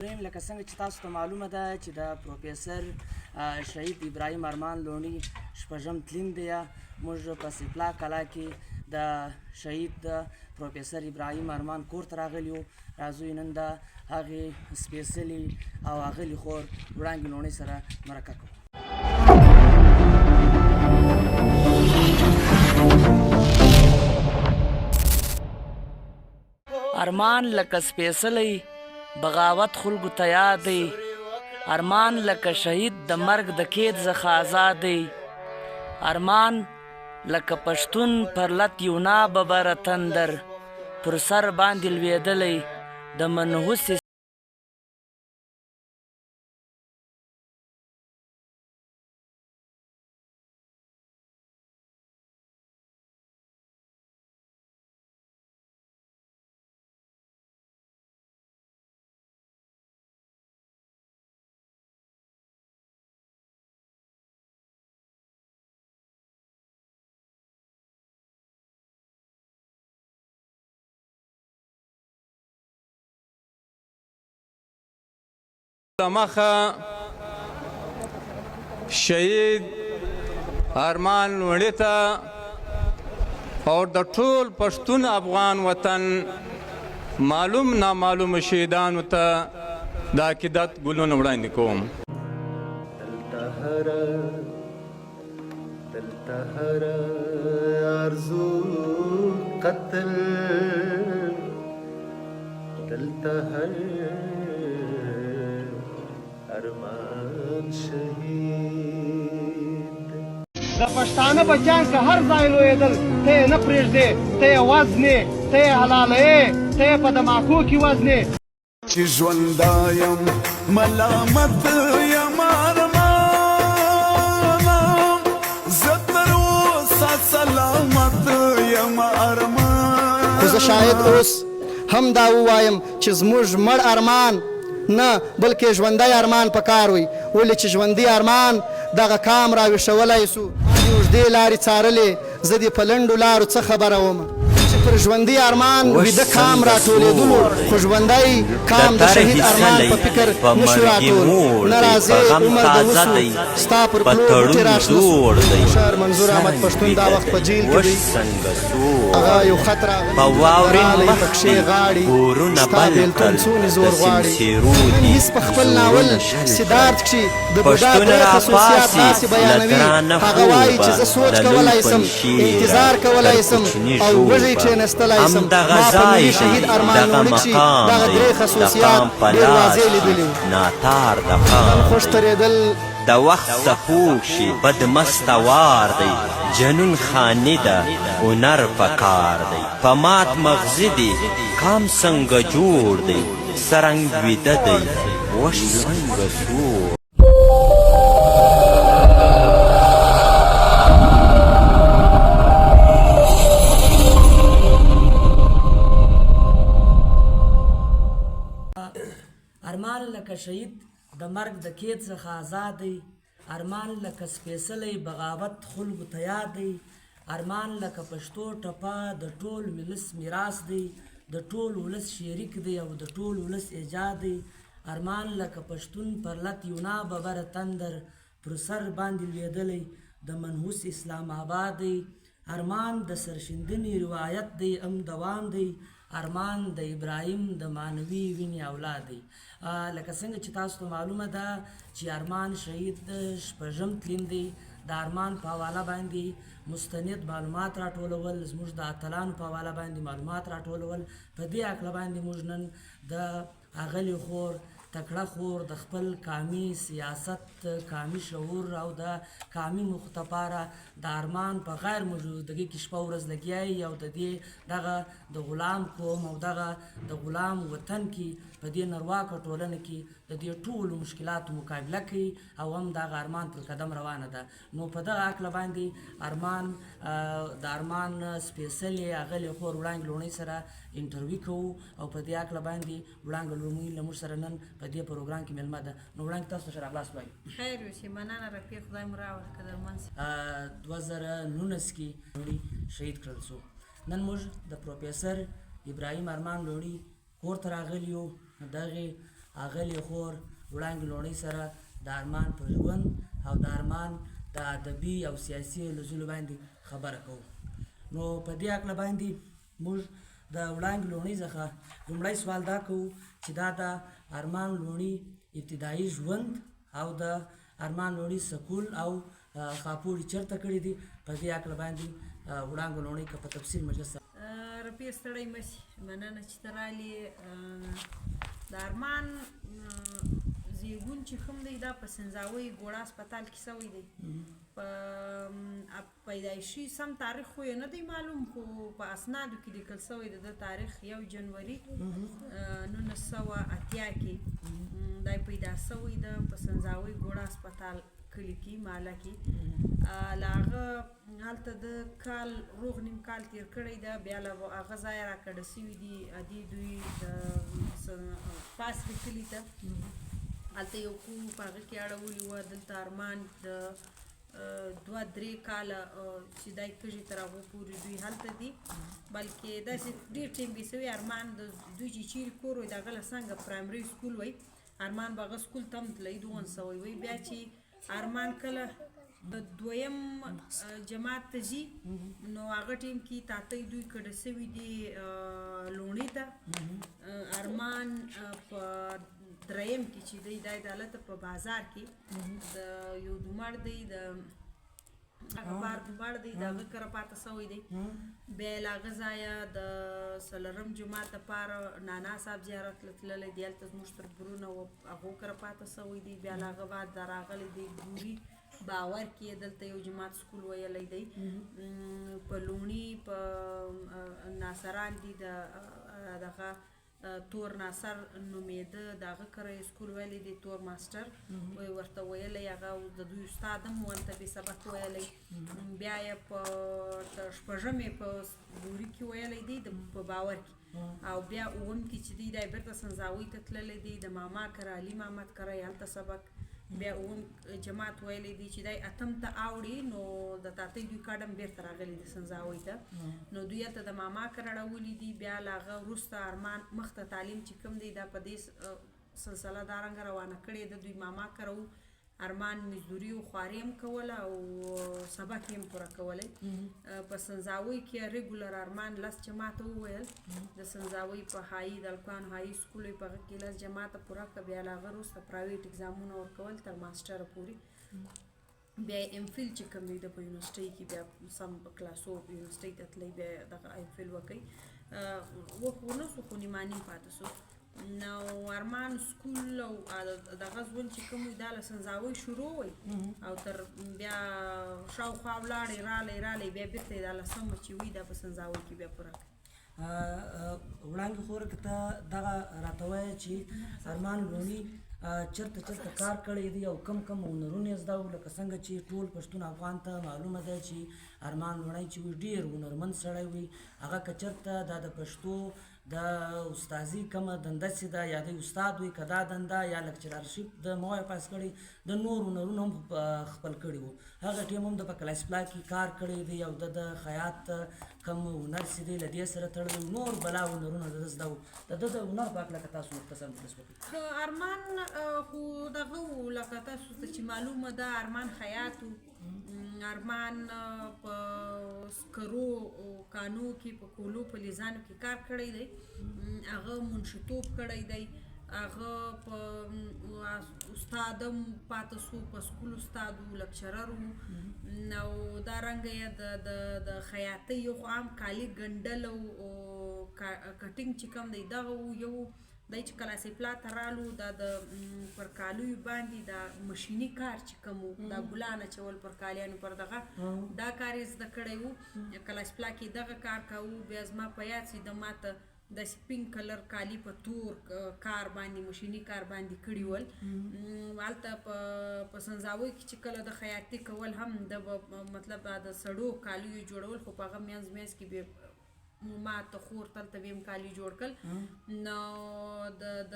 لکه څنګه چې تاسو ته معلومه ده چې د پروفیسر شهید ابراهیم ارمان لوڼي شپږم تلین دی. موږ په سپلا کلا کې د شهید د پروفیسر ابراهیم ارمان کور ته راغلي یو. راځو نن د هغې سپېڅلې او اغلې خور وړانګې لوڼۍ سره مرکه کوو. ارمان لکه سپېڅلی بغاوت خلکو ته یاد دی، ارمان لکه شهید د مرګ د قید څخه آزاد دی، ارمان لکه پښتون پر لت یو ناببره تندر پر سر باندې لوېدلی د منحوس مخه شهید ارمان لوڼي ته او د ټول پښتون افغان وطن معلوم نامعلوم شهیدانو ته د عقیدت ګلونه وړاندې کوم. دلته هر ارزو قتل، دلته هر ارمان شهید. د پښتانه بچیان که هر ځای لویدل ته یې نه پرېږدې، ته یې وزنې، ته یې حلالوې، ته یې په دماکو کې وزنې. چې ژوندا یم ملامت یم ارمانه، زه تر اوسه سلامت یم ارمان. خو زه شاید اوس هم دا ووایم چې زموږ مړ ارمان نه بلکې ژوندی ارمان پکار وي، ولې چې ژوندي ارمان دغه کام راویښولی سو. اوږدې لارې څارلې، زه دې په لنډو لارو څه خبره وم چې پر ژوندي ارمان ویده کام راټولېدلو، خو ژوندی کام د شهید ارمان په فکر نشو راټول. نه راځې عمر د وسو ستا پر پلو بوټې راشنه سو. شهر منظور احمد پښتون دا وخت په جیل کې دی. هغه یو خط راغلی پکښې غاړي، ستا بېلتون څونې زور غواړي. نن هېڅ په خپل ناول سدارت کښې د بوډا درې خصوصیات داسې بیانوي. هغه وایي چې زه سوچ کولی سم، انتظار کولی سم او وږی کښېنستلی سم. ما په ملي شهید ارمان لوڼي کښې دغه درې خصوصیات ډېر واضح لیدلي وو. خوش ترېدل د وخت سپوږ شي بدمستوار دی، جنون خاني ده هنر پکار دی، په مات مغزي دی کام څنګه جوړ دی، سرنګ ویده دی وش څنګه سوړ. ارمان لکه شهید د مرګ د قید څخه آزاد دی، ارمان لکه سپېڅلی بغاوت خلکو ته یاد دی، ارمان لکه پښتو ټپه د ټول ولس میراث دی، د ټول ولس شریک دی او د ټول ولس ایجاد دی، ارمان لکه پښتون پر لت یو ناببره تندر پر سر باندې لوېدلی د منحوس اسلام آباد دی، ارمان د سرشندنې روایت دی ام دوام دی، ارمان د ابراهیم د معنوي وینې اولاد دی. لکه څنګه چې تاسو ته معلومه ده چې ارمان شهید شپږم تلین دی. د ارمان په حواله باندې مستند معلومات راټولول، زموږ د اتلانو په حواله باندې معلومات راټولول. په دې هکله باندې موږ نن د اغلې خور تکړه خور د خپل قامي سیاست، قامي شعور او د قامي موخو دپاره د ارمان په غیر موجودګۍ کې شپه ورځ لګیا یي او د دې دغه د غلام قوم او دغه د غلام وطن کې په دې نرواکه ټولنه کې د دې ټولو مشکلاتو مقابله کوي او هم دغه ارمان پر قدم روانه ده. نو په دغه هکله باندې ارمان د ارمان سپېڅلې اغلې خور وړانګې لوڼۍ سره انټرویو کوو او په دې هکله باندې وړانګه لوڼۍ له موږ سره نن په دې پروګرام کې مېلمه ده. نو وړانګې تاسو ته ښه راغلاست وایو. خیر اوسې، مننه رفیق، خدای مو راوړه قدرمن سي. 2019 کې لوڼي شهید کړل سو. نن موږ د پروفیسر ابراهیم ارمان لوڼي کور ته راغلي یو. دغې اغلې خور وړانګې لوڼۍ سره د ارمان په ژوند او د ارمان د ادبي او سیاسي هلو باندې خبره کوو. نو په دې هکله باندې موږ د وړانګې لوڼۍ څخه لومړی سوال دا کوو چې دا د ارمان لوڼي ابتدایي ژوند او د ارمان لوڼي سکول او خاپوړي چېرته کړي دي، په دې هکله باندې وړانګو لوڼۍ که په تفصیل مجلس رفیع ستړی مشي، مننه چې ته رالې. د ارمان زیږون چې کوم دی دا په سنځاوۍ ګوړه هسپتال کې سوی دی. په پیدایشي سم تاریخ خو یې نه دی معلوم، خو په اسنادو کې لیکل سوی دی د تاریخ 1 جنوري 1980 کې دا پیدا سوی ده په سنځاوۍ ګوړه هسپتال کلي کې ماله کې. له هغه هلته د کال روغ نیم کال تیر کړی ده، بیا له هغه ځایه راکډه سوي دي ادي دوی د پاسري کلي ته. هلته یو کو په هغه کې اړولي وه. دلته ارمان د 2-3 کاله چې دای کږې تر هغو پورې دوی هلته دي، بلکې داسې ډېر ټیم بې سوي. ارمان د دوی چې چیرې کور وی د هغه له څنګه پرایمري سکول وی، ارمان به هغه سکول ته هم تللی 2 سوی وی. بیا چې ارمان کله د 2م جماعت ته ځي نو هغه ټیم کې تاتی دوی کډه سوي دي لوڼې ته. ارمان په 3م کې چې دی دا دلته په بازار کې د یو دومړ دی د هغه بار دومړ دی د هغه کره پاته سوی دی. بیا له هغه ځایه د 4م جماعت دپاره نانا صاحب زیارت له تللی دی، هلته زموږ تر برونه و هغو کره پاته سوی دی. بیا له هغه بعد دا راغلی دی ګوري باور کې دلته یو جماعت سکول ویلی دی. په لوڼي په ناصران دي د دغه تور ناصر نومېده، د هغه کره یې سکول ویلی دی تور ماسټر ورته ویلی، هغه د دوی استاد هم ورته بې سبق ویلی. بیا یې په 6م یې په ګوري کې ویلی دی په باور کې، او بیا 9م کې چې دی دا یې بېرته سنځاوۍ ته تللی دی د ماما کره علي محمد کره یې هلته سبق. بیا 9م جماعت ویلی دی چې دی 8م ته اوړي نو د تاتی دوی کاډم بیرته راغلی د سنځاوۍ ته، نو دوی هلته د ماما کره اړولي دي. بیا له هغه وروسته ارمان مخته تعلیم چې کوم دی دا په دې سلسله دارنګه روانه کړې ده. دوی ماما کره و، ارمان مزدوري او خواري هم کوله او سبق یې هم پوره کولی. په سنځاوۍ کې ریګولر ارمان 10 جماعته وویل، د سنځاوۍ په هایي د الکوان هایي سکول په هغه کې 10 جماعته پوره کړه. بیا له هغه وروسته پرایویټ اګزامونه ورکول تر ماسټره پورې. بیا یې ام فیل چې کوم دی د په یونیورسټۍ کې بیا سم کلاسو یونیورسټۍ ته تللی، بیا دغه ام فیل وکړئ. ونه سو خو نیمانیم پاته سو. نو ارمان سکول او دغه ژوند چې کوم وي دا له سنځاوۍ شروع وی او تر بیا شاوخوا ولاړې رالی بیا بېرته یې دا 10مه چې وي دا په سنځاوۍ کې بیا پوره کړي. وړانګې خور که ته دغه راته وایه چې ارمان لوڼي چېرته کار کړی دی او کم هنرونه یې زده وو، لکه څنګه چې ټول پښتون افغان ته معلومه ده چې ارمان لوڼی چې وي ډېر هنرمند سړی وي. هغه که چېرته دا د پښتو د استازي کومه دنده چې ده یا د استاد وي که دا دنده یا لکچرارشپ د مویه پاس کړی د نور هنرونه هم خپل کړي وو. هغه ټیم هم د په کلاس پلا کې کار کړی دی او د خیاط کم هنر چې دی له دې سره تړلی نور بلا هنرونه د زده وو. د ده د هنر په هکله که تاسو مختصر مجلس وکړئ. ارمان خو دغه و لکه تاسو ته چې معلومه ده ارمان خیاط و. ارمان په سکرو کانو کې په کولو په لیزانو کې کار کړی دی. هغه منشتوب کړی دی، هغه په استادم پاته سو، په سکول استاد و، لکچرر و. او دارنګه یې د خیاطۍ یو عام کالي ګنډل او کټینګ چې کوم دی دغه و. یو دی چې کلاسې پلا ته رالو دا د پر کالیو باندې دا مشیني کار چې کوم و دا ګلان اچول پر کالیانو پر دغه دا کار یې زده کړی و. کلاسې پلا کې دغه کار کوو. بیا زما په یاد چې د ماته داسې پینک کلر کالي په تور کار باندې مشیني کار باندې کړي ول. هلته په سنځاوۍ کې چې کله د خیاطي کول هم د مطلب د سړو کالیو جوړول، خو په هغه منځ کې بیا ما ته خور تلته به یم کالي جوړ کړل. نو د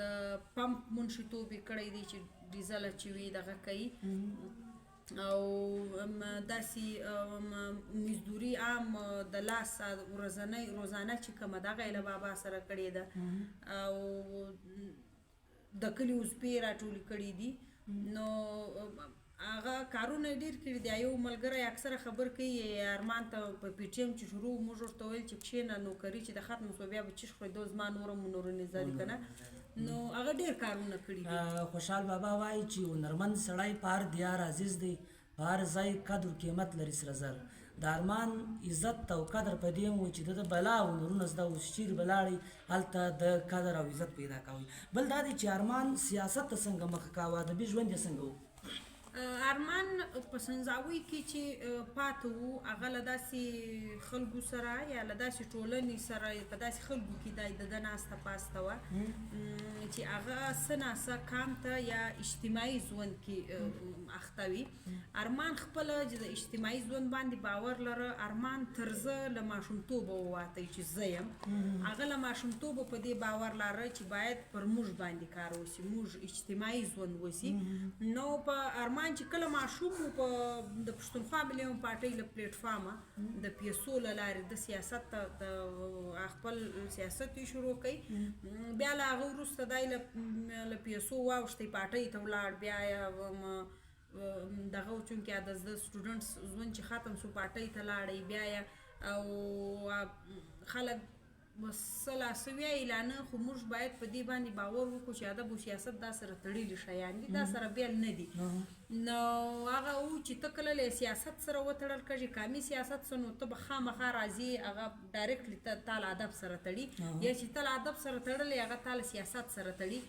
پمپ منشتوب یې کړی دی چې ډیزل اچوي دغه کوي، او داسې مزدوري عام د لاس روزانه چې کومه دغه یې له بابا سره کړې ده. او د کلي وزپې راټولې کړي دي نو هغه کارونه ډېر کړي دي. یو ملګری اکثره خبر کوي ارمان ته په پی ټي ایم چې شروع موږ ورته ویل چې کښېنه نوکري چې د ختم شوه بیا به چیش خورې دا زما نور نظاري که نه نو هغه ډېر کارونه کړي دي. خوشحال بابا وایي چې هنرمند سړی په هر دیار عزیز دی په هر ځای قدر قیمت لري سره زر. د ارمان عزت او قدر په دې و چې د بلا او هنرونه زده اوس چیرې به لاړئ هلته د قدر او عزت پیدا کوئ. بل دا دی چې ارمان سیاست ته څنګه مخه کاوه ادبي ژوند یې څنګه و؟ ارمان په سنځاوۍ کې چې پاته وو هغه له داسې خلکو سره یا له داسې ټولنې سره په داسې خلکو کې د ده ناسته پاسته وه چې هغه څه ناڅه کام ته یا اجتماعي ژوند کې اخته وي. ارمان خپله چې د اجتماعي ژوند باندې باور لره ارمان تر زه له ماشومتوبه وواتی چې زه یم هغه له ماشومتوبه په دې باور لره چې باید پر موږ باندې کار وسي موږ اجتماعي ژوند وسي. نو په ارمان چې کله ماشوم و په د پښتونخوا ملي پارټۍ له پلیټفارمه د پیسو له لارې د سیاست ته خپل سیاست یې شروع کوي بیا له هغه وروسته دی له پیسو واوښتی پارټۍ ته ولاړ بیا یې دغه چونکې د سټوډنټس ژوند چې ختم شو پارټۍ ته لاړی بیا یې او خلک سلا سویا اعلانه خو موږ باید په دې باندې باور وکړو چې ادب او سیاست دا سره تړلي شیان دي دا سره بیل نه دي. نو هغه و چې ته کله له سیاست سره وتړل کېږي کامي سیاست سره نو ته به خامخا راځي هغه ډایرکټلی تا له ادب سره تړي یا چې تا له ادب سره تړلی هغه تا له سیاست سره تړي.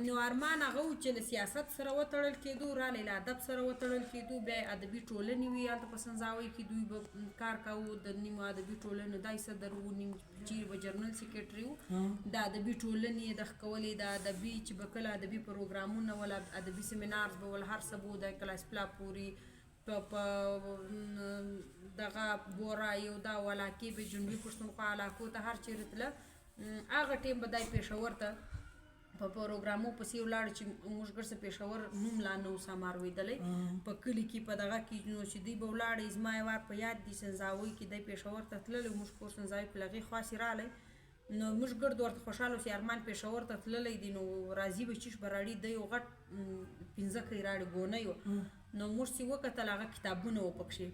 نو ارمان هغه و چې له سیاست سره وتړل کېدو رالی له ادب سره وتړل کېدو بیا ادبي ټولنې وي هلته په سنځاوۍ کې دوی به کار کوو د نیمو ادبي ټولنو دای صدر و نیم چیرې به جرنل سیکرټري و د ادبي ټولنې د ښکولې د ادبي چې به کله ادبي پروګرامونه ول ادبي سیمینارز به ول هر څه به د کلاس پلا پورې په دغه بورا یو دا ولاکې به جنوبي پښتونخوا علاقو ته هر چیرې تله هغه ټیم به دی پېښور ته په پروګرامو پسې ولاړ چې موږ ګرځه پېښور نوم لا نه و سماروېدلی په کلي کې په دغه کې نو چې دوی به ولاړې زما یې وار په یاد دي سنځاوۍ کې دی پېښور ته تللی موږ کور سنځاوۍ په لغې خواصې رالی نو موږ ګرد ورته خوشحاله اوسې ارمان پېښور ته تللی دی نو راځي به چیش به راړي دی یو غټ 15 کۍ راړي ګونی و نو موږ چې وکتل هغه کتابونه و پکښې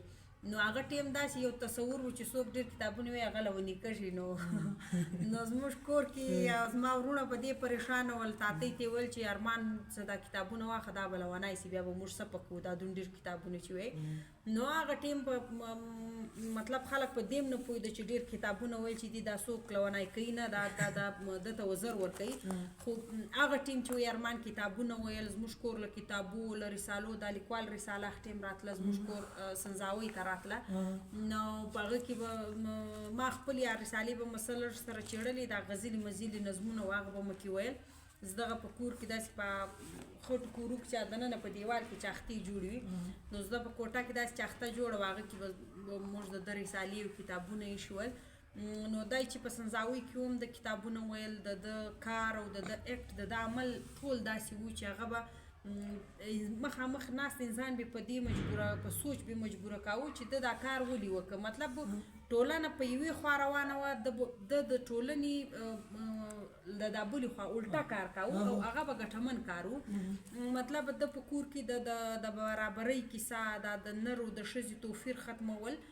نو هغه ټیم داسې یو تصور و چې څوک ډېر کتابونه وي هغه له ونیکږي نو زموږ کور کې زما وروڼه په دې پریشانه ول تاتی ته ویل چې ارمان څه دا کتابونه واخه دا به له ونایسي بیا به موږ څه پکوو دا دومره ډېر کتابونه چې وی نو هغه ټیم په مطلب خلک په دې نه پوهېده چې ډېر کتابونه ویل چې دي دا څوک له ونای کوي نه دا دته وزر ورکوي خو هغه ټیم چې وی ارمان کتابونه ویل زموږ کور له کتابو له رسالو دا لیکوال رساله ټیم راتله زموږ کور سنځاوۍ ته نو په هغه کې به ما خپل یا رسالې به مسله سره چیړلې دا غزلې مزلې نظمونه و هغه به مې کې ویل زه دغه په کور کې داسې په خټو کورو کې چې دننه په دیوال کې چاختې جوړې وي نو زه په کوټه کې داسې چاخته جوړه و هغه کې به موږ د رسالې او کتابونه یې شول نو دای چې په سنځاوۍ کې هم د کتابونه ویل د کار او د اکټ د عمل ټول داسې و چې هغه به مخامخ ناست انسان به په دې مجبوره په سوچ به مجبوره کاوه چې د دا کار ولي وکړه مطلب ټولنه په یوې خوا روانه وه د ټولنې د دا بلې خوا الټه کار کاوه او هغه به ګټمن کار و مطلب د په کور کې د برابرۍ کیسه دا د نر او د ښځې توفیر ختمول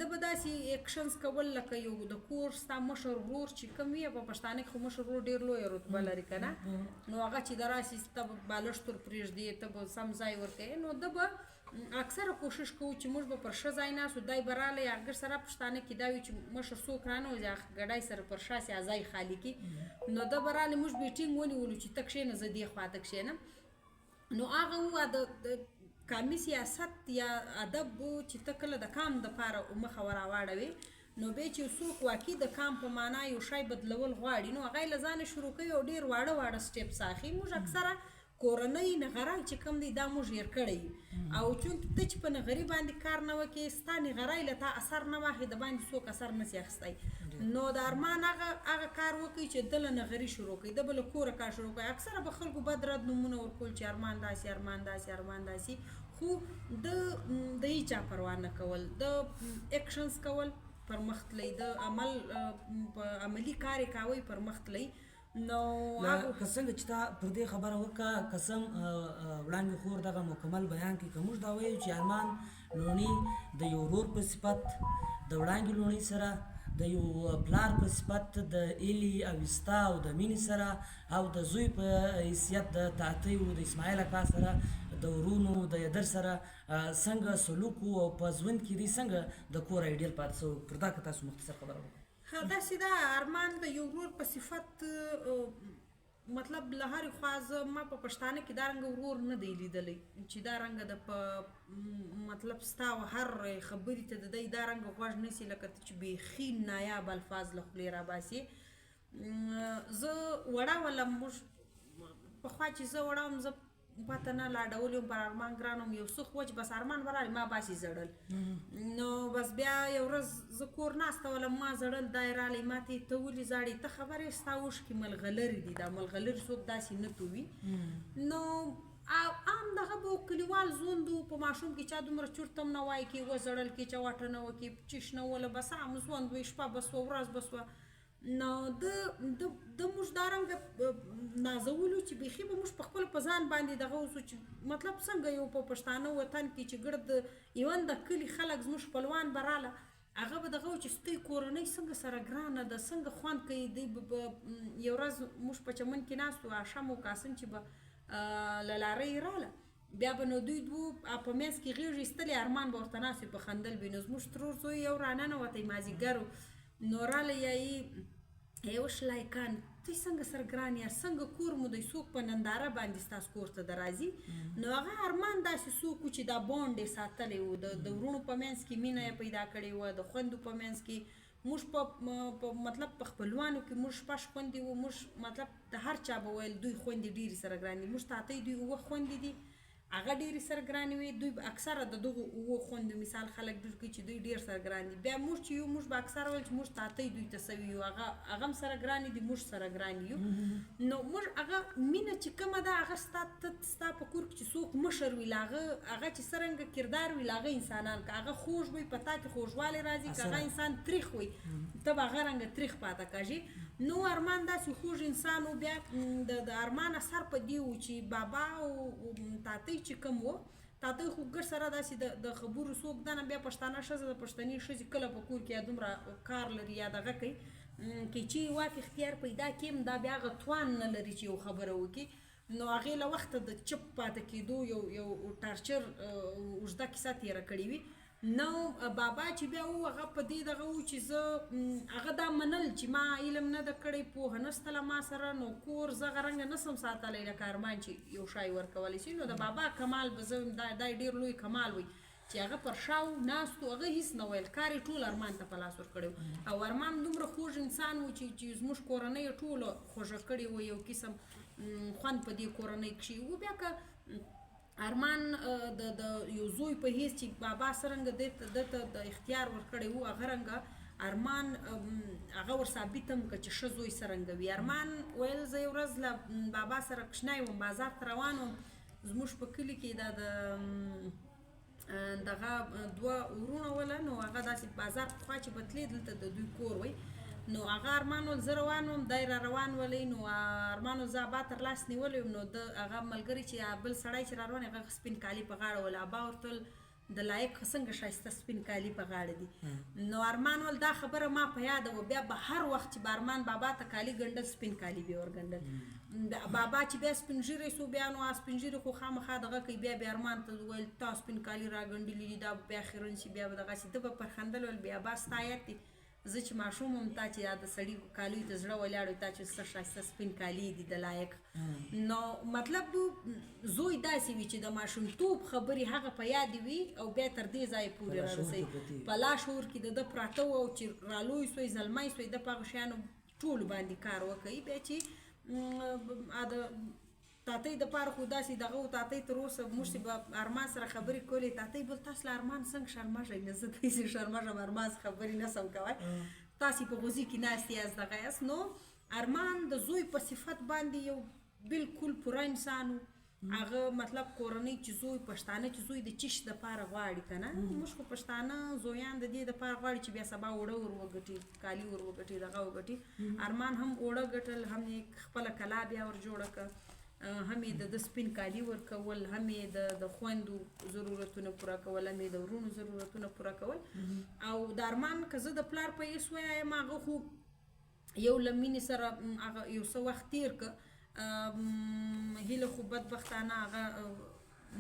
د به داسې اکشنز کول لکه یو د کور ستا مشر ورور چې کوم وي په پښتانه کې خو مشر ورور ډېر لویه رتبه لري که نه نو هغه چې د راسې ته به بالښت ور پرېږدي ته به سم ځای ورکوي نو ده به اکثره کوشش کوو چې موږ به پر ښه ځای ناست دی به رالی اګر سره پښتانه کې دا وي چې مشر څوک رانوځي ګډی سره پر شا سي ځای خالي کړي نو ده به رالی موږ به ټینګ ونیولو چې ته کښېنه زه دې خوا ته کښېنم نو هغه ووایه کامي سیاست یا ادب چې ته کله د کام دپاره مخه وراواړوې نو بیا چې څوک واقعي د کام په معنا یو شی بدلول غواړي نو هغه یې له ځانه شروع کوي او ډېر واړه واړه سټیپس اخلي موږ اکثره کورنۍ نغرا چې کوم دی دا موږ هېر کړی او چونکې ته چې په نغري باندې کار نه وکړې ستا نغرۍ له تا اثر نه واخلي د باندې څوک اثر نسي اخیستی نو د ارمان هغه کار وکړي چې ده له نغري شروع کوي ده به له کوره کار شروع کوي اکثره به خلکو بد رد نومونه ورکول چې ارمان داسې ارمان داسې ارمان داسې خو د هیچا پروا نه کول د اکشنز کول پرمخ تللی د عمل په عملي کار یې کوئ پرمخ تللی نو که څنګه چې تا پر دې خبره وکړه قسم وړاندې خور دغه مکمل بیان کې که موږ دا وایو چې ارمان لوڼي د یو ورور په صفت د وړاندې لوڼي سره د یو پلار په صفت د ایلي او استا او د مینې سره او د زوی په حیثیت د تاتی او د اسماعیل اکا سره د ورونو د یدر سره څنګه سلوک او په ژوند کې دی څنګه د کور ایډیل پاتې شو پر دا که تاسو مختصر خبره وکړئ. داسې ده ارمان د یو ورور په صفت مطلب له هرې خوا زه ما په پښتانه کې دا رنګه ورور نه دی لیدلی چې دا رنګه د په مطلب ستا و هر خبرې ته د دی دا رنګه غوږ نیسي لکه ته چې بیخي نایاب الفاظ له خولې راباسي. زه وړه وله موږ پخوا چې زه وړه وم زه پته نه لا ډول یم پر ارمان ګران وم یو څه خو چې بس ارمان به راغی ما باسي زړل نو بس بیا یو ورځ زه کور ناسته ولم ما زړل دی راغلی ما ته ته ولې زاړې ته خبرې ستا اوښکې ملغلرې دي دا ملغلرې څوک داسې نه تووي نو عام دغه به کلیوال ژوند و په ماشوم کې چا دومره چورت هم نه وایي کې وزړل کې چا واټه نه وکړي چیش نه وله بس عام ژوند وي شپه به سوه ورځ به سوه نو د موږ دا رنګه نازولو چې بیخي به موږ په خپل په ځان باندې دغه اوسو چې مطلب څنګه یو په پښتانه وطن کې چې ګرد ایون د کلي خلک زموږ خپلوان به راله هغه به دغه و چې ستوی کورنۍ څنګه سره ګرانه ده څنګه خوند کوي دی به یو ورځ موږ په چمن کې ناست وو اښم و کاسن چې به له لارۍ راله بیا به نو دوی دوو په منځ کې غېږ ایستلې ارمان به ورته ناست وي په خندل به نو زموږ ترور زوی یو راننوتی مازدیګر و نو راله یایي وشلای کان ته څنګه سره ګران یار څنګه کور مو دی څوک په ننداره باندې ستاسو کور ته د راځي نو هغه ارمان داسې څوک و چې دا بونډ یې ساتلی و د وروڼو په منځ کې مینه یې پیدا کړې وه د خویندو په منځ کې موږ په مطلب په خپلوانو کې موږ شپږ خویندې وو موږ مطلب د هر چا به ویل دوی خویندې ډېرې سره ګران دي موږ تاتی دوی اووه خویندې دي هغه ډېرې سره ګرانې وي دوی اکثره د دغو اووه خویندو مثال خلک ډېر کوي چې دوی ډېر سره ګران دي بیا موږ چې یو موږ به اکثره ویل چې موږ تاتی دوی ته سوي یو هغه هم سره ګرانې دي موږ سره ګران یو نو موږ هغه مینه چې کومه ده هغه ستا په کور کې چې څوک مشر وي له هغه چې څرنګه کردار وي له هغه انسانان که هغه خوږ وي په تا کې خوږوالی راځي که هغه انسان تریخ وي ته به هغه رنګه تریخ پاته کاږي نو ارمان داسې خوږ انسان و بیا د ارمان اثر په دې و چې بابا او تاتی چې کوم و تاتی خو ګر سره داسې د خبرو څوک ده نه بیا پښتانه ښځه د پښتني ښځې کله په کور کې یا دومره کار لري یا دغه کوي که چې واک اختیار پیدا کړي دا بیا هغه توان نه لري چې یو خبره وکړي نو هغې له وخته د چپ پاتې کېدو یو ټارچر اوږده کیسه تېره کړې وي نو بابا چې بیا و هغه په دې دغه و چې زه هغه دا منل چې ما علم نه ده کړی پوهه نشته له ما سره نو کور زه هغه رنګه نسم ساتلی لکه ارمان چې یو شی ورکولی شي نو د بابا کمال به زه دا ډېر لوی کمال وي چې هغه پر شاو ناست و هغه هېڅ نه ویل کار یې ټول ارمان ته په لاس ورکړی و او ارمان دومره خوږ انسان و چې زموږ کورنۍ یې ټوله خوږه کړې وه یو قسم خوند په دې کورنۍ کښې و بیا که ارمان د یو زوی په حیث چې بابا څرنګه دته د اختیار ورکړی و هغه رنګه ارمان هغه ورثابت هم که چې ښه زوی څرنګه وي ارمان ویل زه یو ورځ له بابا سره کوچنی وم بازار ته روان وم زموږ په کلي کې دا د دغه دوه ورونه وله نو هغه داسې بازار پخوا چې به تلې دلته د دوی کور وی نو هغه ارمان ول زه روان وم دی را روان ولی نو ارمان ول زه ابا تر لاس نیولی وم نو د هغه ملګري چې بل سړی چې را روان هغه سپین کالي په غاړه ول ابا ورته ویل د لایق څنګه ښایسته سپین کالي په غاړه دي نو ارمان ول دا خبره ما په یاده وه بیا به هر وخت چې به ارمان بابا ته کالي ګنډل سپین کالي به یې ورګنډل بابا چې بیا سپین ږیری سو بیا نو سپین ږیري خو خامخا دغه کوي بیا ارمان ته ویل تا سپین کالي را ګنډلي دي دا بیا خیرن شي بیا به دغسې ده به پر خندل ویل بیا با ستا یاد دی زه چې ماشوم وم تا چې د سړي کالیو ته زړه ولاړ وي تا چې څه ښایسته سپین کالي دي د لایق نو مطلب زوی داسې وي چې د ماشومتوب خبرې هغه په یاد وي او بیا تر دې ځایه پورې رارسوي په لاشعور کې د ده پراته و او چې رالوی سوی زلمی سوی د په هغه شیانو ټولو باندې کار وکوي بیا چې تاتی د پاره خو داسې دغه و تاتی تر اوسه موږ چې به ارمان سره خبرې کولې تاتی بل تاسو له ارمان څنګه شرمېږئ نه زه داسې شرمېږم ارمان خبرې نه سم کوی تاسې په غوزي کې ناست یاست دغه یاست نو ارمان د زوی په صفت باندې یو بالکل پوره انسان و هغه مطلب کورنۍ چې زوی پښتانه چې زوی د چش دپاره غواړي که نه موږ خو پښتانه زویان د دې دپاره غواړي چې بیا سبا اوړه ور وګټي کالي ور وګټي دغه وګټي ارمان هم اوړه ګټل هم یې خپله کلا بیا ور جوړه کړه هم یې د سپین کالي ورکول هم یې د خویندو ضرورتونه پوره کول هم یې د ورونو ضرورتونه پوره کول او د ارمان که زه د پلار په هېڅ ووایم هغه خو یو له مینې سره هغه یو څه وخت تېر که هیله خو بدبختانه هغه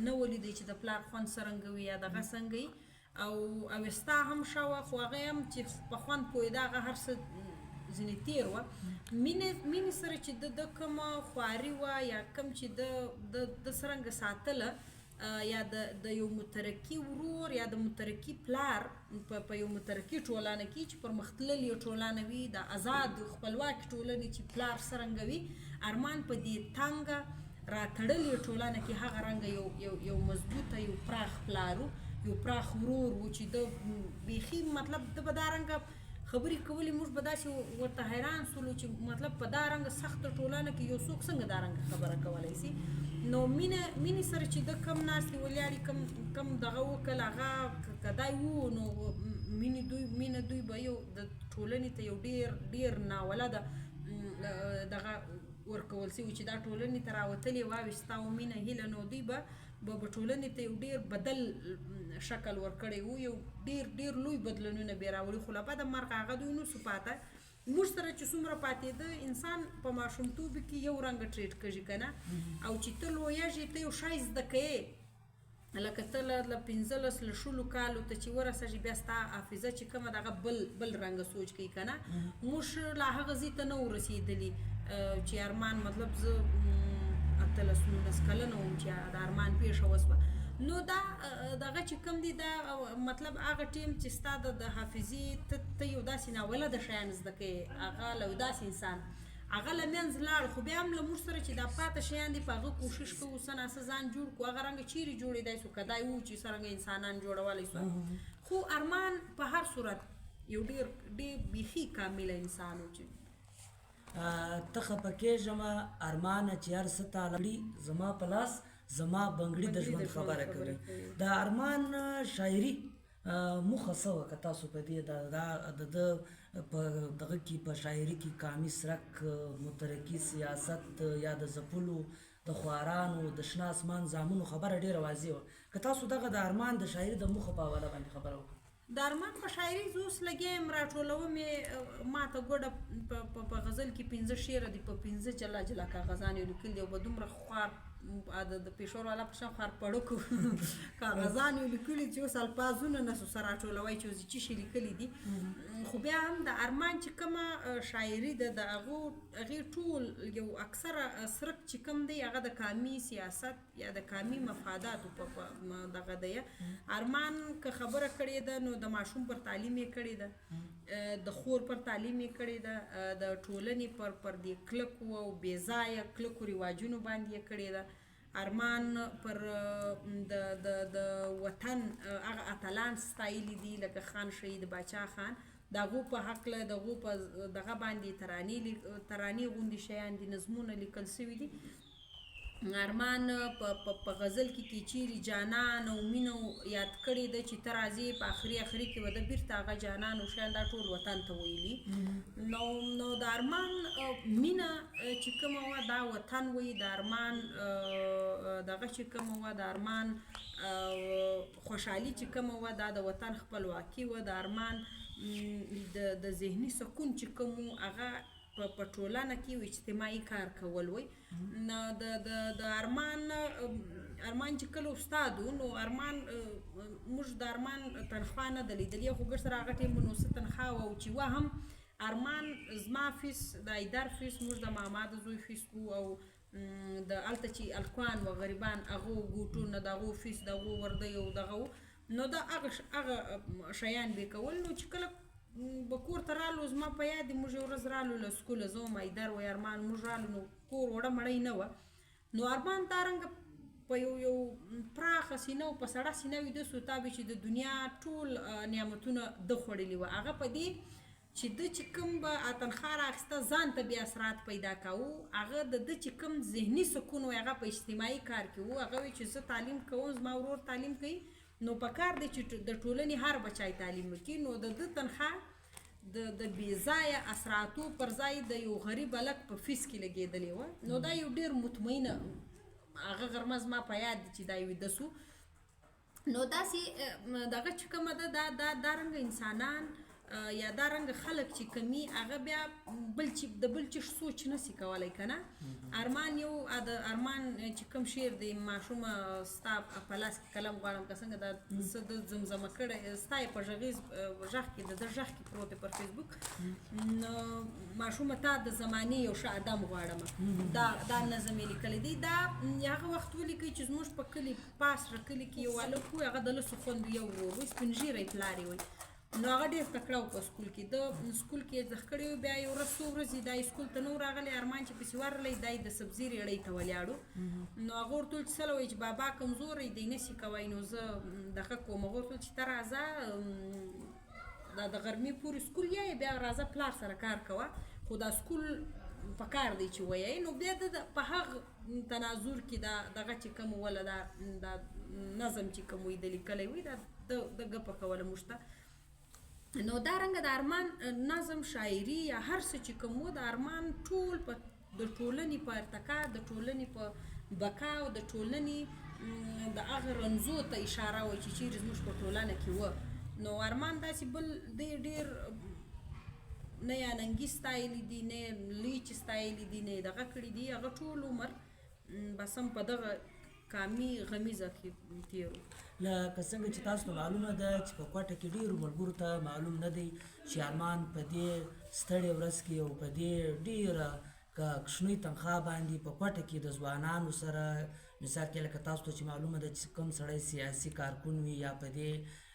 نه ولیدی چې د پلار خوند څرنګه وي یا دغه څنګه وي او اوستا هم ښه وه خو هغه هم چې په خوند پوهېده هغه هر څه ځینې تېر وه مینې سره چې د کومه خواري وه یا کوم چې د څرنګه ساتله یا د یو مترقي ورور یا د مترقي پلار په یو مترقي ټولنه کې چې پرمختللې ټولنه وي د آزاد خپلواکې ټولنې چې پلار څرنګه وي ارمان په دې تنګه راتړلې ټولنه کې هغه رنګه یو مضبوطه یو پراخ پلار یو پراخ ورور و چې د بیخي مطلب د به دا رنګه خبرې کولې موږ به داسې ورته حیران سولو چې مطلب په دا رنګه سخته ټولنه کې یو څوک څنګه دا رنګه خبره کولی سي نو مینې سره چې د کم ناستې ولیاړې کم دغه وکړل هغه که دی وو نو مینه دوی به یو د ټولنې ته یو ډېر ناولده دغه ورکول سوي چې دا ټولنې ته راوتلې واویستا و مینه هیله نو دوی به ټولنې ته یو ډېر بدل شکل ورکړی و یو ډېر لوی بدلونونه بې راوړي خو له بده مرغه هغه دوی نسو پاته موږ سره چې څومره پاتېده انسان په ماشومتوب کې یو رنګه ټریټ کږي که نه او چې ته لویږې ته یو شی زده کوې لکه ته له 15 له 16 کالو ته چې ورسېږي بیا ستا حافظه چې کومه دغه بل رنګه سوچ کوي که نه موږ لا هغه ځای ته نه ورسېدلي چې ارمان مطلب زه 18-19 کلنه وم چې د ارمان پیښه وسوه نو دا دغه چې کوم دی دا مطلب هغه ټیم چې ستا د حافظې ته یو داسې ناولده شیان زده کوې هغه له یو داسې انسان هغه له منځ لاړ خو بیا هم له موږ سره چې دا پاته شیان دي په هغه کوشش کوو څه ناڅه ځان جوړ کړو هغه رنګه چیرې جوړېدی سو که دی وو چې څرنګه انسانان جوړولی سو خو ارمان په هر صورت یو ډېر بیخي کامله انسان و چې ته خفه کېږمه ارمانه چې هر څه تا لړي زما په لاس زما بنګړي د ژوند خبره کوي د ارمان شاعري موخه څه وه که تاسو په دې د په دغه کې په شاعري کې قامي سرک مترقي سیاست یا د ځپلو د خوارانو د شنه اسمان زامنو خبره ډېره واضح وه که تاسو دغه د ارمان د شاعري د موخه په حواله باندې خبره وکړئ د ارمان په شاعري زه اوس لګیا یم راټولوم یې ما ته ګوډه په غزل کې 15 شعره دي په 15 جلا جلا کاغذان یې لیکلي دي او به دومره خوار د پېښور والا په شان خوار پړکو کاغذان یې لیکلي چې اوس الفاظونه نه سو سره راټولوی چې اوس څه شي لیکلي دي خو بیا هم د ارمان چې کومه شاعري ده د هغې ټول یو اکثره سرک چې کوم دی هغه د قامي سیاست یا د قامي مفاداتو په دغه دی ارمان که خبره کړې ده نو د ماشوم پر تعلیم یې کړې ده د خور پر تعلیم یې کړې ده د ټولنې پر دې کلکو او بې ځایه کلکو رواجونو باندې یې کړې ده ارمان پر د وطن هغه اتلان ستایلي دي لکه خان شهید باچا خان د هغو په هکله د هغو په دغه باندې ترانې غوندې شیان دي نظمونه لیکل سوي دي ارمان په غزل کې چیرې جانان او مینه یاد کړې ده چې ته راځې په اخري کې به د بیرته هغه جانان او شیان دا ټول وطن ته ویلي نو د ارمان مینه چې کومه وه دا وطن وی د ارمان دغه چې کومه وه د ارمان خوشحالي چې کومه وه دا د وطن خپلواکي وه د ارمان د ذهني سکون چې کوم و هغه په ټولنه کې اجتماعي کار کول وی د ارمان چې کله استاد و نو ارمان موږ د ارمان تنخوا نه ده لیدلې خو ګر سره هغه ټیم به نو څه تنخوا وه او چې وه هم ارمان زما فیس د ایدر فیس موږ د ماما د زوی فیس وو او د هلته چې الکوان و غریبان هغو ګوټونه د هغو فیس د هغو وردی او دغه و نو د هغه شیان به کول نو چې کله به کور ته رالو زما په یاد دی موږ یو ورځ رالو له سکوله زه وم ایدر وی ارمان موږ رالو نو کور وړه مړی نه وه نو ارمان دارنګه په یو پراخه سینه او په سړه سینه ویده سو تا به چې د دنیا ټول نعمتونه ده خوړلي وه هغه په دې چې د چې کوم به تنخوا رااخیسته ځان ته بیا اثرات پیدا کوو هغه د ده چې کوم ذهني سکون و هغه په اجتماعي کار کې و هغه وایي چې زه تعلیم کوم زما ورور تعلیم کوي نو په کار دی چې د ټولنې هر بچی تعلیم وکړي نو د ده تنخوا د بې ځایه اثراتو پر ځای د یو غریب هلک په فیس کې لګېدلې وه نو دا یو ډېر مطمئنه هغه غرمه زما په یاد دی چې دا ویده سو نو داسې دغه چې کومه ده دا رنګه انسانان یا دا رنګه خلک چې کمی هغه بیا د بل چې سوچ نسی کولی که نه ارمان یو د ارمان چې کوم شعر دی ماشومه ستا په لاس کې قلم غواړم که څنګه دا څه د زمزمه کړی ستا یې په غږیز غږ کې د ده غږ کې پروت دی پر فیسبوک نو ماشومه تا د زمانې یو ښه ادم غواړم دا نظم یې لیکلی دی دا هغه وخت ولیکئ چې زموږ په کلي پاس را کلي کې یو هلک و هغه د لسو خویندو یو ورور وی سپین ږیری پلار یې وی نو هغه ډېر تکړه و په سکول کې د سکول کې یې زده کړی و بیا یو ورځ څو ورځې دا سکول ته نه و راغلی ارمان چې پسې ورغلی دا یې د سبزي ریړۍ ته ولاړو نو هغه ورته وویل چې سله وایي چې بابا کمزوری دی نسي کوی نو زه دغه کوم هغه ورته وویل چې ته راځه دا د غرمې پورې سکول یې بیا راځه پلار سره کار کوه خو دا سکول په کار دی چې وایي نو بیا د په هغه تناظر کې دا دغه چې کوم وله دا نظم چې کوم وي د لیکلی وي دا د ګپه کوله موږ ته نو دا رنګه د ارمان نظم شاعري یا هر څه چې کوم و د ارمان ټول په د ټولنې په ارتقا د ټولنې په بقا او د ټولنې د هغه رنځو ته اشاره وایي چې چیرې زموږ په ټولنه کې و نو ارمان داسې بل ډېر نه یې اننګي ستایلي دي نه یې لیچ ستایلي دي نه یې دغه کړي دي هغه ټول عمر بس هم په دغه کامي غمیزه کې تېر لکه څنګه چې تاسو ته معلومه ده چې په کوټه کې ډېرو ملګرو ته معلوم نه دی چې ارمان په دې ستړې ورځ کې او په دې ډېره کوچنۍ تنخوا باندې په کوټه کې د ځوانانو سره مثال کې لکه تاسو ته چې معلومه ده چې کوم سړی سیاسي کارکون وي یا په دې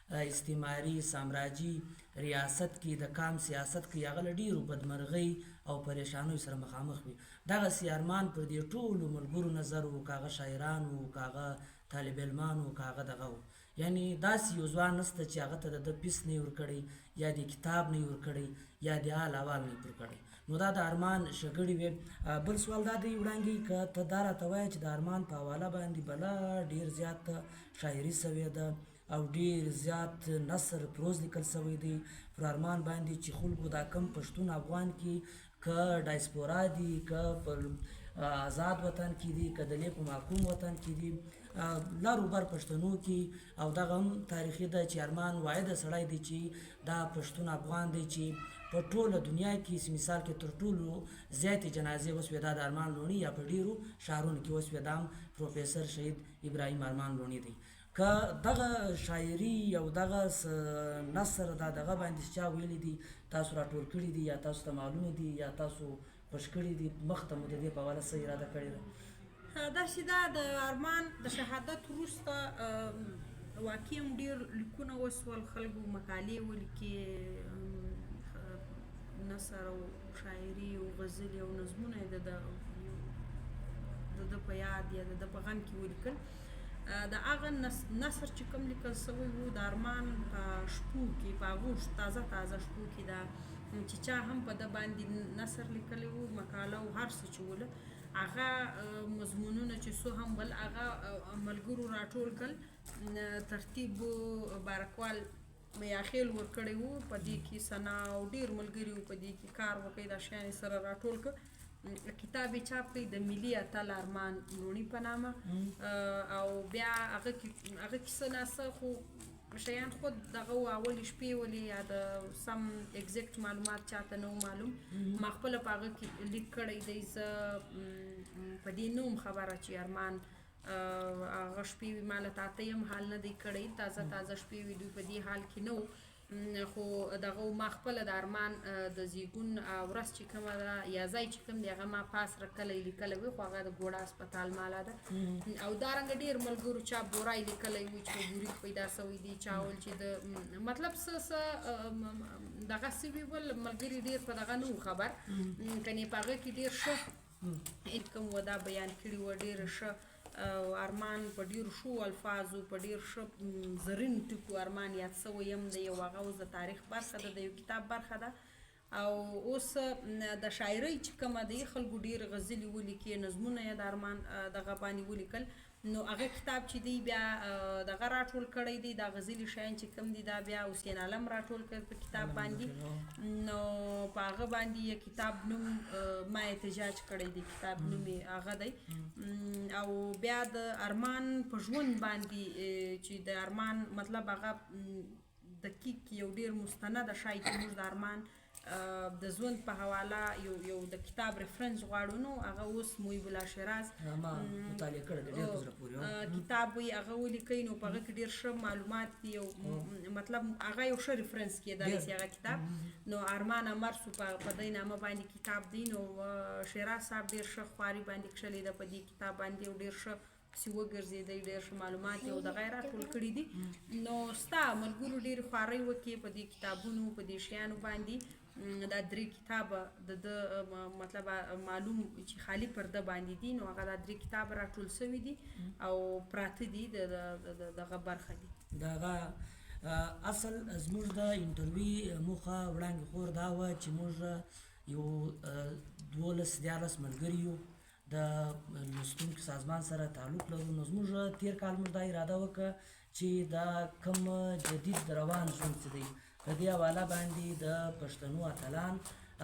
استعماري سامراجي ریاست کې د کام سیاست کې هغه له ډېرو بدمرغۍ او پریشانیو سره مخامخ وي دغسې ارمان پر دې ټولو ملګرو نظر و که هغه شاعران و که هغه طالب علمان و که هغه دغه و یعنې داسې یو ځوان نشته چې هغه ته د پیس نه یې ورکړی یا د کتاب نه یې ورکړی یا د حال احوال نه یې پوره کړی نو دا د ارمان ښه وې بل سوال دا دی وړاندې که ته دا راته وایې چې د ارمان په حواله باندې بله ډېر زیات شاعري سوې ده او ډېر زیات نثر پروز لیکل سوی دی پر ارمان باندې چې خلکو دا کم پښتون افغان کې که ډایسپورا دي که پر آزاد وطن کې دي که د لې په محکوم وطن کې دي لر بر پښتنو کې او دغه هم تاریخي ده چې ارمان واحده سړی دی چې دا پښتون افغان دی چې په ټوله دنیا کې مثال کې تر ټولو زیاتې جنازې وسوې دا د ارمان لوڼي یا په ډېرو ښارونو کې وسوې دا هم پروفیسر شهید ابراهیم ارمان لوڼي دی که دغه شاعري او دغه نثر دا دغه باندې چا ویلی دي تاسو راټول کړي دي یا تاسو ته معلومه دي یا تاسو پش کړي دي مخته مو د دې په حواله څه اراده کړې ده داسې دا د ارمان د شهادت وروسته واقعا ډېر لیکونه وسول خلکو مقالې ولیکې نثر او شاعري او غزلې او نظمونه یې د ده په یاد یا د ده په غم کې ولیکل د هغه نثر چې کوم لیکل سوی و د ارمان په شپو کې په هغو تازه شپو کې دا چې چا هم په ده باندې نثر لیکلی و مقاله او هر څه چې وله هغه مضمونونه چې څو هم ول هغه ملګرو راټول کړل ترتیب بارکوال میاخیل ورکړی و په دې کې ثنا او ډېر ملګري و په دې کې کار وکړي دا شیان یې سره راټول کړ کتاب یې چاپ کړی د ملي اتل ارمان لوڼي په نامه او بیا هغه کې څه ناڅه خو شیان خود دغه اولې شپې ولې یا د سم اگزیکټ معلومات چاته نه معلوم ما خپله په هغه کې لیک کړی دی زه په دې نه وم خبره چې ارمان هغه شپې ما له تاته یم حال نه دی کړی تازه شپې وي دوی په دې حال کې نه و خو دغه ما خپله د ارمان د زیږون ورځ چې کومه ده یا ځای چې کوم دی هغه ما پاس راکلی لیکلی وي خو هغه د ګوډه هسپتال ماله ده او دارنګه ډېر ملګرو چا بورای لیکلی وي چې په بوري پیدا سوی دی چا ول چې د مطلب څه دغه سوي ول ملګري ډېر په دغه نه و خبر کنې په هغه کې ډېر ښه کوم و دا بیان کړي و ډېر ښه ارمان په ډېرو ښو الفاظو په ډېر ښه زرین ټکو ارمان یاد سوی یم د یو هغه اوس د تاریخ برخه ده د یو کتاب برخه ده او اوس د شاعرۍ چې کومه دی خلکو ډېر غزلې ولیکي نظمونه یې د ارمان دغه باندې ولیکل نو هغه کتاب چې دی بیا دغه راټول کړی دی دا غزلي شیان چې کوم دي دا بیا حسین عالم راټول کړ په کتاب باندې نو په هغه باندې یې کتاب نوم ما احتجاج کړی دی کتاب نوم یې هغه دی او بیا د ارمان په ژوند باندې چې د ارمان مطلب هغه دقیق یو ډېر مستنده شای چې موږ د ارمان د ژوند په حواله یو د کتاب ریفرنس غواړو نو هغه اوس محب الله شیراز مطالعه کړی دی ډېر په زړه پورې کتاب وي هغه ولیکي نو په هغه کې ډېر ښه معلومات دي او مطلب هغه یو ښه ریفرنس کېدلی سي هغه کتاب نو ارمان امر سو په دې نامه باندې کتاب دی نو شیراز صاحب ډېر ښه خواري باندې کښلې ده په دې کتاب باندې او ډېر ښه چې وګرځېدی ډېر ښه معلومات یې او د غیر راټول کړي دي نو ستا ملګرو ډېرې خوارۍ وکړې په دې کتابونو په دې شیانو باندې دا 3 کتابه د مطلب معلوم چې خالی پرده باندې دي نو هغه دا 3 کتاب راټول شوي دي او پراته دي دغه برخه دي دغه اصل زموږ د انټرویو موخه وړاندې خور دا وه چې موږ یو 12 ملګري یو د لوستونکو سازمان سره تعلق لرو نو زموږ تیر کال موږ دا اراده وکړه چې دا کوم جدید روان ژوند چې دی په دې حواله باندې د پښتنو اتلان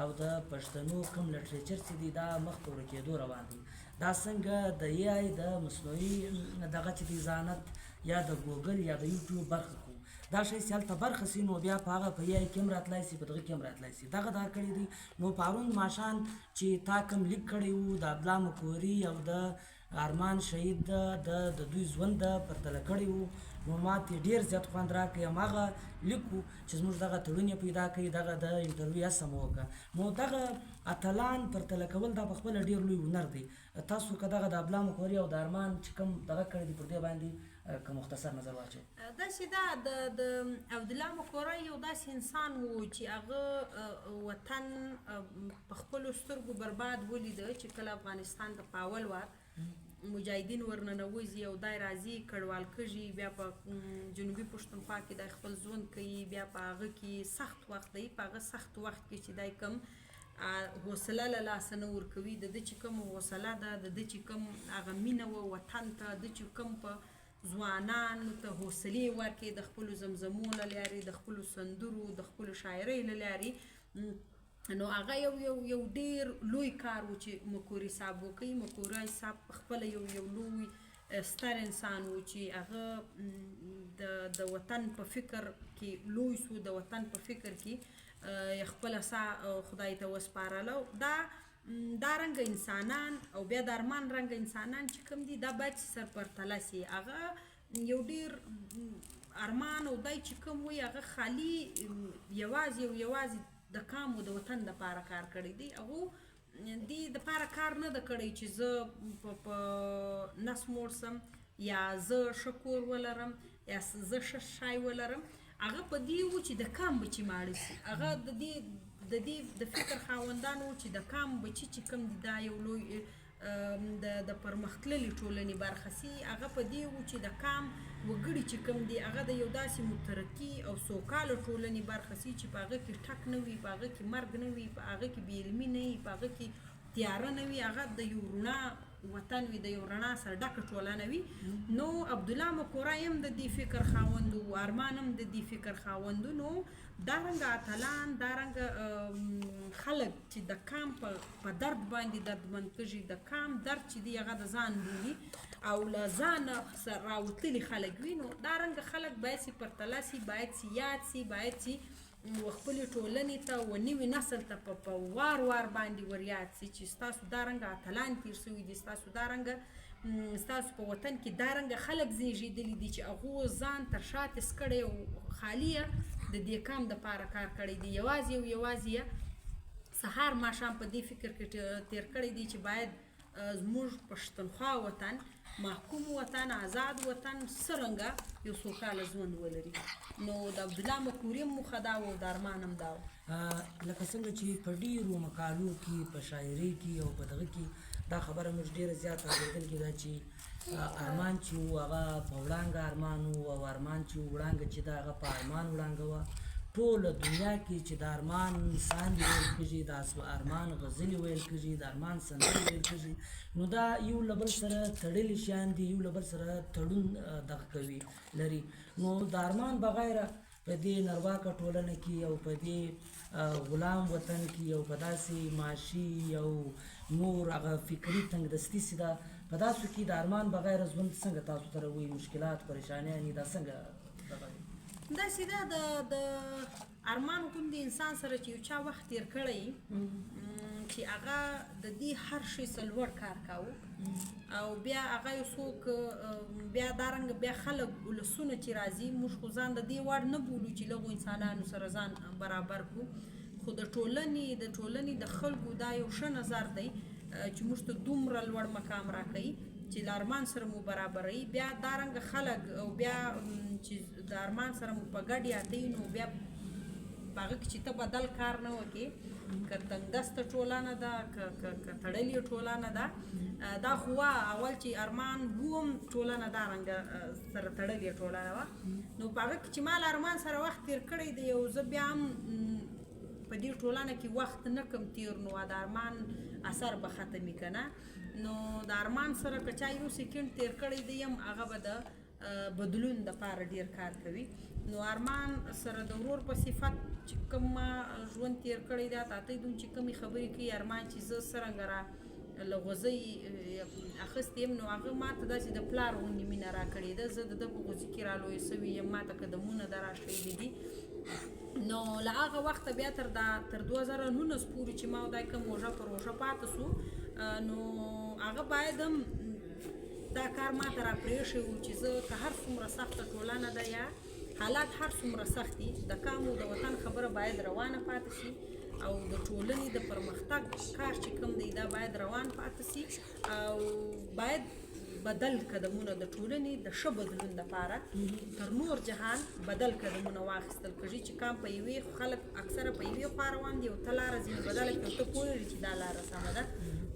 او د پښتنو کوم لټریچر چې دی دا مخ ته ورکېدو روان دی دا څنګه د ای آی د مصنوعي دغه چې دی ذهانت یا د ګوګل یا د یوټیوب برخه کوو دا شی چې هلته برخه سي نو بیا په هغه په ای آی کې هم راتلی سي په دغه کې هم راتلی سي دغه دا کړی دی نو پرون ماښام چې تا کوم لیک کړی وو د عبدالله مکوري او د ارمان شهید د دوی ژوند پرتله کړی وو نو ما ته ډېر زیات خوند راکړی هماغه لیک وو چې زموږ دغه تړون یې پیدا کوي دغه د انټرویو هڅه مو وکړه نو دغه اتلان پرتله کول دا پخپله ډېر لوی هنر دی تاسو که دغه د عبدالله مکوري او د ارمان چې کوم دغه کړی دی پر دې باندې که مختصر نظر واچوئ داسې دا د عبدالله مکوري یو داسې انسان و چې هغه وطن په خپلو سترګو برباد ولیده چې کله افغانستان د پاول وار مجاهدین ورننوځي او دای راځي کډوال کږي بیا په جنوبي پښتونخوا کې د خپل ژوند کوي بیا په هغه کې سخت وخت دی په هغه سخت وخت کې چې دای کم حوصله له لاسه نه ورکوي د ده چې کوم حوصله ده د ده چې کوم هغه مینه وه وطن ته د چې کوم په ځوانانو ته حوصلې ورکړي د خپلو زمزمو له لارې د خپلو سندرو د خپلو شاعرۍ له لارې نو هغه یو ډېر لوی کار و چې مکوري صاحب وکړي مکوري صاحب پخپله یو لوی ستر انسان و چې هغه د وطن په فکر کې لوی سو د وطن په فکر کې خپله ساه خدای ته وسپارله دا رنګه انسانان او بیا د ارمان رنګه انسانان چې کوم دي دا باید سر پرتله سي هغه یو ډېر ارمان او دای چې کوم وي هغه خالي یوازې د کام او د وطن دپاره کار کړی دی هغو دې دپاره کار نه ده کړی چې زه په نس موړ سم یا زه ښه کور ولرم یا زه ښه شی ولرم هغه په دې و چې د کام بچي ماړه سي هغه د دې د فکر خاوندان و چې د کام بچي چې کوم دي دا یو لوی د پرمختللې ټولنې برخه سي هغه په دې و چې د کام وګړي چې کوم دي هغه د یو داسې مترقي او سوکاله ټولنې برخه سي چې په هغه کې ټک نه وي په هغه کې مرګ نه وي په هغه کې بې علمي نه وي په هغه کې تیاره نه وي هغه د یو رڼا وطن وي د یو رڼا سره ډکه ټولنه وي نو عبدالله مکوري هم د دې فکر خاوند و ارمان هم د دې فکر خاوند نو دا رنګه اتلان دا رنګه خلک چې د کام په درد باندې دردمند کېږي د کام درد چې دی هغه د ځان بولي او له ځانه سره راوتلي خلک وي نو دا رنګه خلک باید سي پرتله سي باید سي یاد سي باید سي خپلې ټولنې ته و نوي نسل ته په وار باندې وریاد سي چې ستاسو دا رنګه اتلان تیر سوي دي ستاسو دا رنګه ستاسو په وطن کې دا رنګه خلک زیږېدلي دي چې هغو ځان تر شا تس کړی او خالي د دې کام دپاره کار کړی دی یوازې یې سهار ماښام په دې فکر کې تیر کړی دی چې باید زموږ پښتونخوا وطن محکوم وطن آزاد وطن څرنګه یو سوکاله ژوند ولري نو د عبدالله مکوري موخه دا و د ارمان هم دا و لکه څنګه چې په ډېرو مقالو کې په شاعرۍ کې او په دغه کې دا خبره موږ ډېره زیاته اورېدل کېده چې ارمان چې و هغه په وړانګه ارمان و او ارمان چې و وړانګه چې ده هغه په ارمان وړانګه وه ټوله دنیا کې چې د ارمان ساندې ویل کېږي، د ارمان غزلې ویل کېږي، د ارمان سندرې ویل کېږي، نو دا یو له بل سره تړلي شیان دي، یو له بل سره تړون دغه کوي لري. نو د ارمان بغیره په دې نرواکه ټولنه کې او په دې غلام وطن کې او په داسې معاشي او نور هغه فکري تنګدستي چې ده، په داسو کې د ارمان بغیره ژوند څنګه تاسو ته روي، مشکلات پریشانیانې دا څنګه دغه داسې ده د ارمان غوندې انسان سره چې یو چا وخت تېر کړی چې هغه د دې هر شي څه لوړ کار کاوه او بیا هغه یو څوک بیا دارنګه بیا خلک ولسونه چې راځي موږ خو ځان د دې وړ نه بولو چې لږو انسانانو سره ځان برابر کړو، خو د ټولنې د خلکو دا یو ښه نظر دی چې موږ ته دومره لوړ مقام راکوي چې د ارمان سره مو برابروي. بیا دارنګه خلک او بیا چې د ارمان سره مو په ګډ یاتوي نو بیا په هغه کې چې ته بدل کار نه وکړې، که تنګدسته ټولنه ده که تړلې ټولنه ده، دا خو اول چې ارمان وم ټولنه دارنګه سره تړلې ټولنه وه، نو په هغه کې چې ما له ارمان سره وخت تېر کړی دی او زه بیا هم په دې ټولنه کې وخت نه کم تېر نو د ارمان اثر به ختمي که نه. نو د ارمان سره که چا یو سیکنډ تېر کړی دی هم هغه به د بدلون دپاره ډېر کار کوي. نو ارمان سره د ورور په صفت چې کوم ژوند تېر کړی دی تاته دوم چې کومې خبرې کوي ارمان چې زه څرنګه له غوزۍ اخیستې یم نو هغه ما ته داسې د پلار غوندې مینه راکړې ده. زه د ده په غوزي کې رالویه سوې یم، ما ته قدمونه ده راښیلي دي. نو له هغه وخته بیا تر 2019 پورې چې ما دا کوم روژه په روژه پاته سو نو هغه باید هم دا کار ما ته را پرېښی و چې زه که هر څومره سخته ټولنه ده یا حالات هر څومره سخت دي د کام او د وطن خبره باید روانه پاتې شي او د ټولنې د پرمختګ کار چې کوم دی دا باید روان پاتې شي او باید بدل قدمونه د ټولنې د ښه بدلون لپاره تر نور جهان بدل قدمونه واخیستل کېږي چې کام په یوې خلک اکثره په یوې خوا روان دي او ته لاره ځینې بدله کړې او ته پوهېږې چې دا لاره سمه ده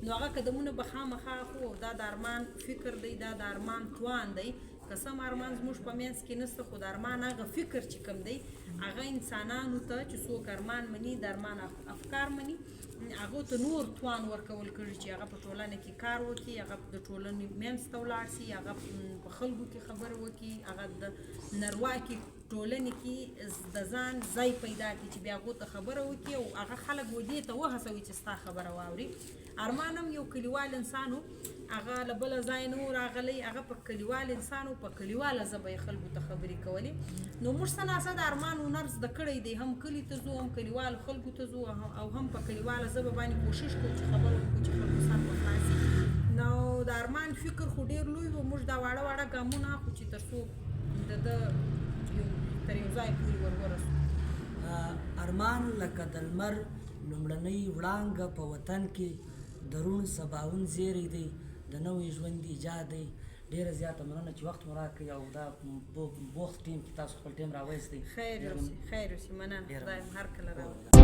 نو هغه قدمونه به خامخا خو دا د ارمان فکر دی، دا د ارمان توان دی. که سم ارمان زموږ په منځ کې نشته خو د ارمان هغه فکر چې کوم دی هغه انسانانو ته چې څوک ارمان مني د ارمان افکار مني هغو ته نور توان ورکول کېږي چې هغه په ټولنه کې کار وکړي، هغه د ټولنې منځ ته ولاړ شي، هغه په خلکو کې خبرې وکړي، هغه د نرواکې ټولنې کې د ځان ځای پیدا کړي چې بیا هغو ته خبره وکړي او هغه خلک دې ته وهڅوي چې ستا خبره واوري. ارمان هم یو کلیوال انسان و، هغه له بله ځای نه و راغلی، هغه په کلیوال انسان و، په کلیواله ژبه یې خلکو ته خبرې کولې. نو موږ څه ناڅه د ارمان هنر زده کړی دی، هم کلي ته ځو هم کلیوالو خلکو ته ځو او هم په کلیواله ژبه باندې کوشش کوو چې خبرې وکړو چې خلکو سر په خلاصي. نو د ارمان فکر خو ډېر لوی و، موږ دا واړه واړه ګامونه اخلو چې تر څو د ده تر یو ځای پورې ورسو. ارمان لکه د لمر لومړنۍ وړانګه په وطن کې د روڼ سباوون زیری دی، د نوې ژوند ایجاد دی. ډېره زیاته مننه چې وخت مو راکړئ او دا بوخت ټیم کې تاسو خپل ټیم راوایستی. خیر اوسې مننه، خدای مو هر کله راوړي.